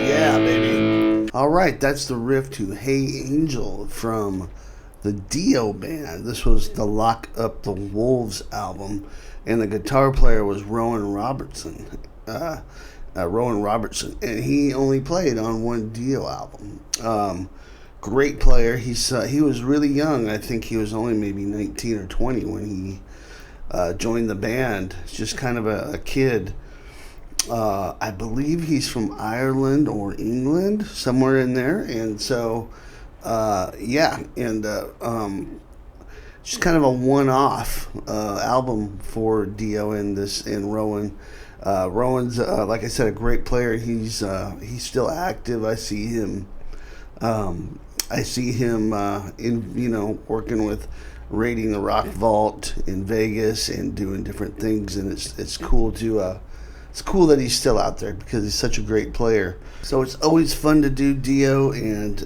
Yeah, baby. All right, that's the riff to Hey Angel from the Dio band. This was the Lock Up the Wolves album, and the guitar player was Rowan Robertson. And he only played on one Dio album. Great player. He was really young. I think he was only maybe 19 or 20 when he joined the band. Just kind of a kid. I believe he's from Ireland or England, somewhere in there. And so, just kind of a one-off album for Dio and Rowan. Rowan's, like I said, a great player. He's still active. I see him in working with Raiding the Rock Vault in Vegas and doing different things, and it's cool to it's cool that he's still out there because he's such a great player. So it's always fun to do Dio and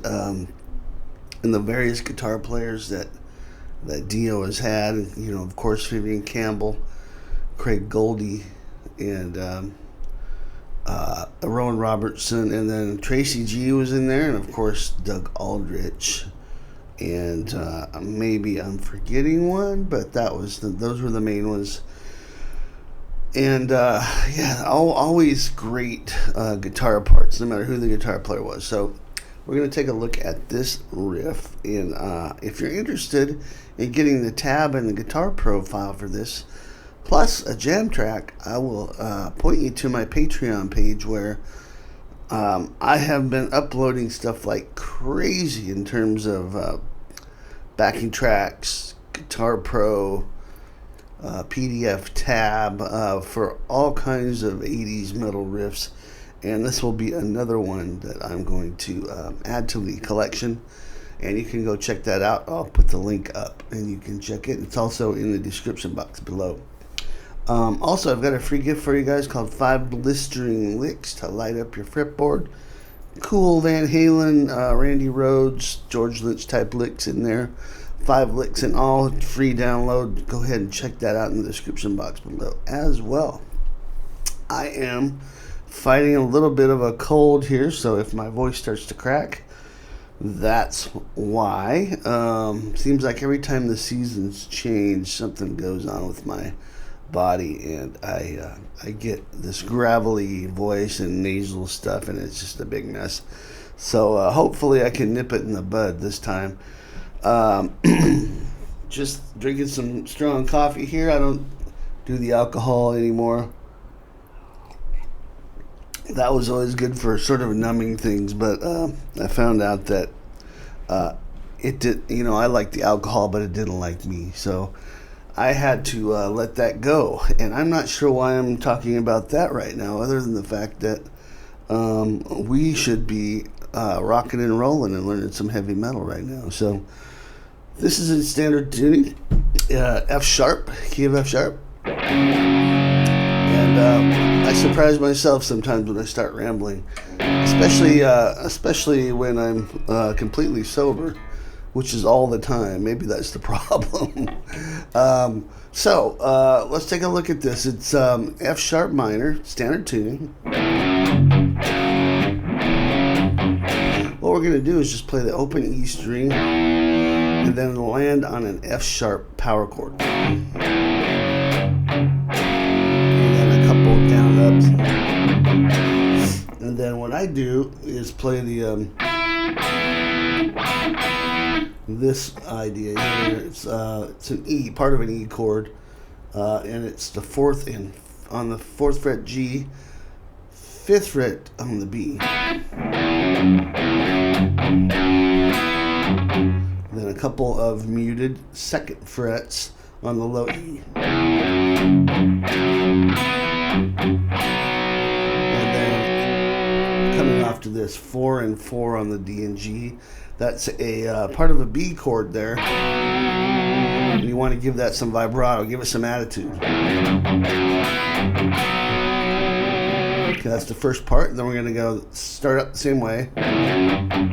the various guitar players that Dio has had. Of course, Vivian Campbell, Craig Goldy, and Rowan Robertson, and then Tracy G was in there, and of course Doug Aldrich, and maybe I'm forgetting one, but those were the main ones. And always great guitar parts, no matter who the guitar player was. So we're going to take a look at this riff, and if you're interested in getting the tab and the guitar profile for this, plus a jam track, I will point you to my Patreon page where I have been uploading stuff like crazy in terms of backing tracks, Guitar Pro, PDF tab for all kinds of 80s metal riffs. And this will be another one that I'm going to add to the collection. And you can go check that out. I'll put the link up and you can check it. It's also in the description box below. Also, I've got a free gift for you guys called 5 blistering licks to light up your fretboard. Cool Van Halen, Randy Rhoads, George Lynch type licks in there. 5 licks in all, free download. Go ahead and check that out in the description box below as well. I am fighting a little bit of a cold here, so if my voice starts to crack, that's why. Seems like every time the seasons change, something goes on with my body, and I get this gravelly voice and nasal stuff, and it's just a big mess. So hopefully I can nip it in the bud this time. Just drinking some strong coffee here. I don't do the alcohol anymore. That was always good for sort of numbing things, but I found out that it did. I liked the alcohol, but it didn't like me. So I had to let that go, and I'm not sure why I'm talking about that right now, other than the fact that we should be rocking and rolling and learning some heavy metal right now. So this is in standard tuning, F sharp, key of F sharp, and I surprise myself sometimes when I start rambling, especially when I'm completely sober, which is all the time. Maybe that's the problem. So let's take a look at this. It's F sharp minor, standard tuning. What we're going to do is just play the open E string and then land on an F sharp power chord. I do is play the this idea here. It's an E, part of an E chord, and it's the fourth on the 4th fret G, 5th fret on the B. Then a couple of muted 2nd frets on the low E. And then coming off to this 4 and 4 on the D and G. That's a part of a B chord there. And you want to give that some vibrato, give it some attitude. Okay, that's the first part. Then we're going to go start up the same way. Now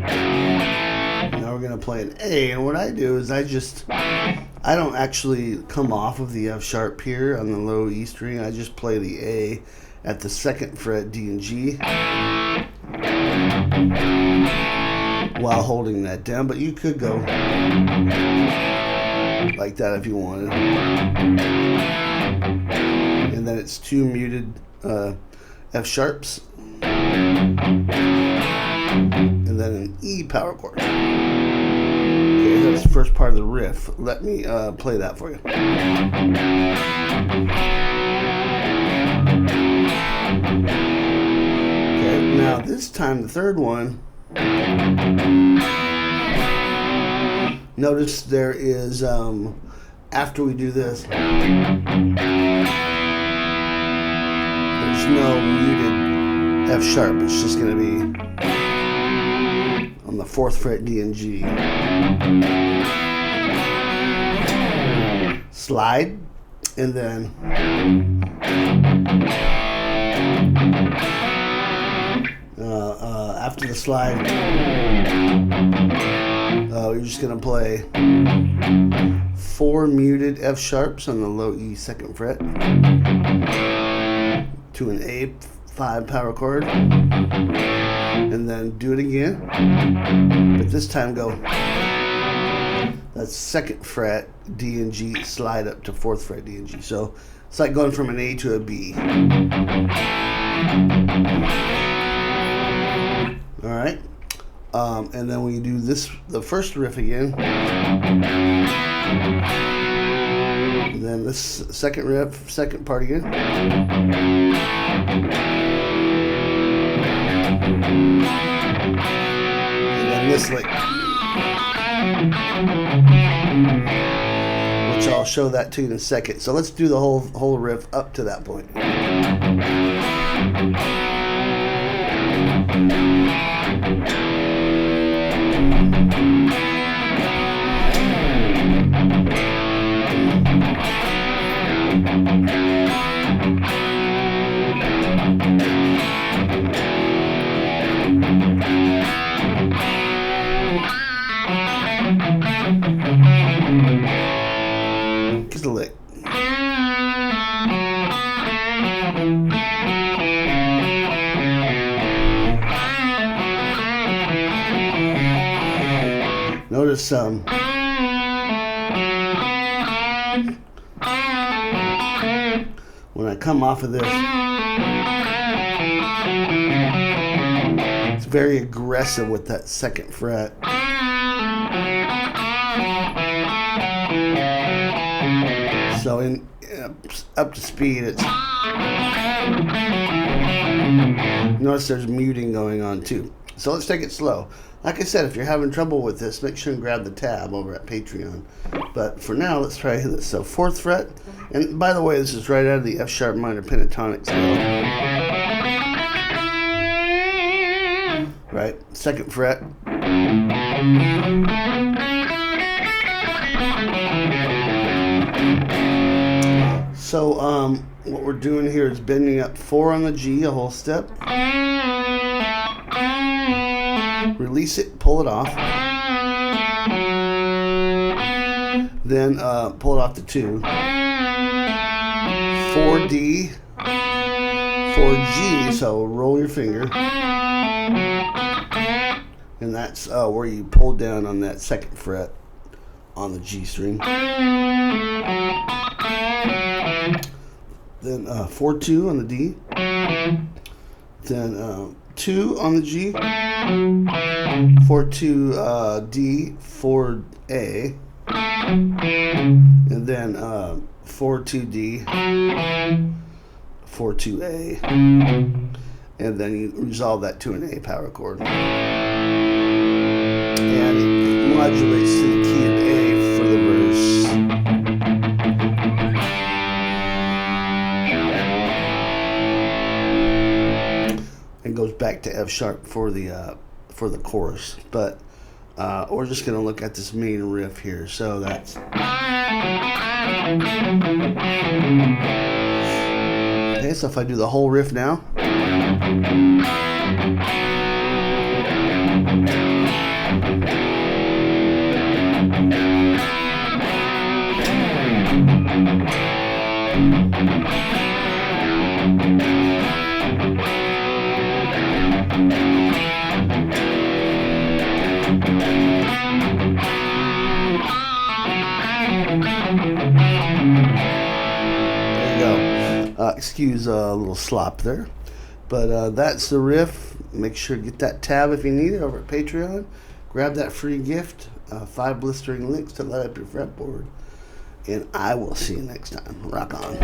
we're going to play an A, and what I do is I don't actually come off of the F sharp here on the low E string. I just play the A at the 2nd fret D and G while holding that down, but you could go like that if you wanted. And then it's 2 muted F sharps, and then an E power chord. Okay, that's the first part of the riff. Let me play that for you. Okay, now this time the third one, notice there is, after we do this, there's no muted F sharp. It's just going to be on the 4th fret D and G. Slide, and then after the slide, you're just going to play 4 muted F sharps on the low E 2nd fret to an A5 power chord, and then do it again, but this time go that's 2nd fret D and G, slide up to 4th fret D and G. So it's like going from an A to a B. All right, and then we do the first riff again, and then this second riff, second part again, and then this lick, which I'll show that to you in a second. So let's do the whole riff up to that point. Just a lick. Notice when I come off of this, it's very aggressive with that 2nd fret. So in up to speed, it's notice there's muting going on too. So let's take it slow. Like I said, if you're having trouble with this, make sure and grab the tab over at Patreon. But for now, let's try this. So 4th fret, and by the way, this is right out of the F sharp minor pentatonic scale. Right, 2nd fret. So what we're doing here is bending up 4 on the G, a whole step. Release it, pull it off. Then pull it off to 2. 4D, 4G, so roll your finger. And that's where you pull down on that 2nd fret on the G string. Then 4-2 on the D. Then 2 on the G, 4-2 D, 4A, and then 4-2 D, 4-2 A, and then you resolve that to an A power chord, and it modulates to the key of A for the verse. And goes back to F sharp for the chorus, but we're just going to look at this main riff here. So that's okay. So if I do the whole riff now, excuse a little slop there, but that's the riff. Make sure to get that tab if you need it over at Patreon. Grab that free gift, 5 blistering licks to light up your fretboard, and I will see you next time. Rock on.